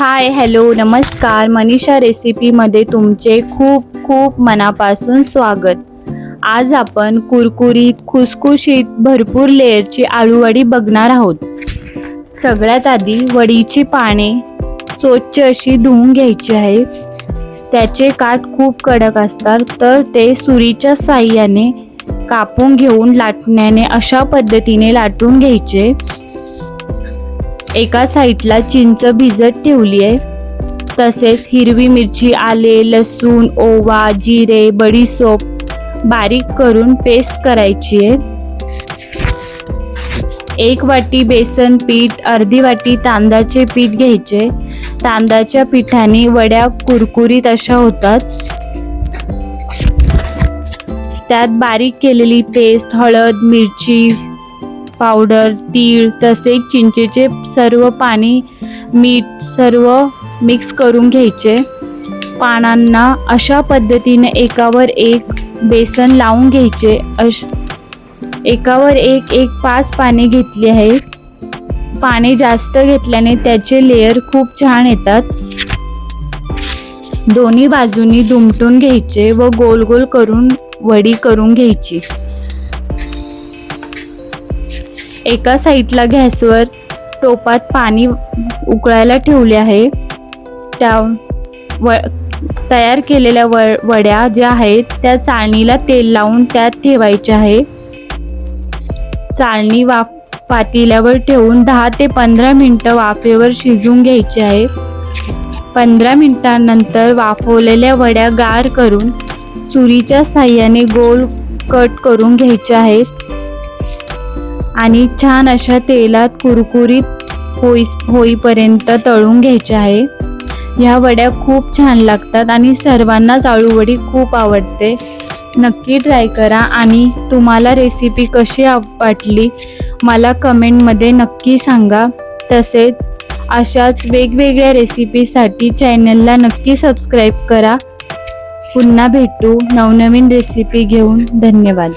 Hi hello नमस्कार, मनीषा रेसिपीमध्ये तुमचे खूप खूप मनापासून स्वागत। आज आपण कुरकुरीत खुसखुशीत भरपूर लेयरची आळूवडी बघणार आहोत। सगळ्यात आधी वडीची पाने स्वच्छ अशी धुवून घ्यायची आहे। त्याचे काठ खूप कडक असतात, तर ते सुरीच्या साहाय्याने कापून घेऊन लाटण्याने अशा पद्धतीने लाटून घ्यायचे। एका साईडला चिंच भिजत ठेवली आहे। तसेच हिरवी मिरची, आले, लसूण, ओवा, जिरे, बडीशोप बारीक करून पेस्ट करायची आहे। 1 वाटी बेसन पीठ, अर्धी वाटी तांदळाचे पीठ घ्यायचे। तांदळाच्या पिठाने वड्या कुरकुरीत अशा होतात। त्यात बारीक केलेली पेस्ट, हळद, मिरची पावडर, तीळ तसेच चिंचेचे सर्व पाणी, मीठ सर्व मिक्स करून घ्यायचे। पानांना अशा पद्धतीने एकावर एक बेसन लावून घ्यायचे। एकावर एक 5 पाने घेतली आहेत। पाने जास्त घेतल्याने त्याचे लेयर खूप छान येतात। दोन्ही बाजूनी दुमटून घ्यायचे व गोल गोल करून वडी करून घ्यायची। एका साईडला गॅसवर टोपात पाणी उकळायला ठेवले आहे। त्या तयार केलेल्या वड्या ज्या आहेत त्या चाळणीला तेल लावून त्यात ठेवायच्या आहे। चाळणी पातेल्यावर ठेवून 10 ते 15 मिनिटं वाफेवर शिजवून घ्यायचे आहे। 15 मिनिटांनंतर वाफवलेल्या वड्या गार करून सुरीच्या साहाय्याने गोल कट करून घ्यायच्या आहेत आणि छान अशा तेलात कुरकुरीत होईपर्यंत तळून घ्यायच्या आहे। ह्या वड्या खूप छान लागतात आणि सर्वांनाच आळूवडी खूप आवडते। नक्की ट्राय करा आणि तुम्हाला रेसिपी कशी वाटली मला कमेंटमध्ये नक्की सांगा। तसेच अशाच वेगवेगळ्या रेसिपीसाठी चॅनलला नक्की सबस्क्राईब करा। पुन्हा भेटू नवनवीन रेसिपी घेऊन। धन्यवाद।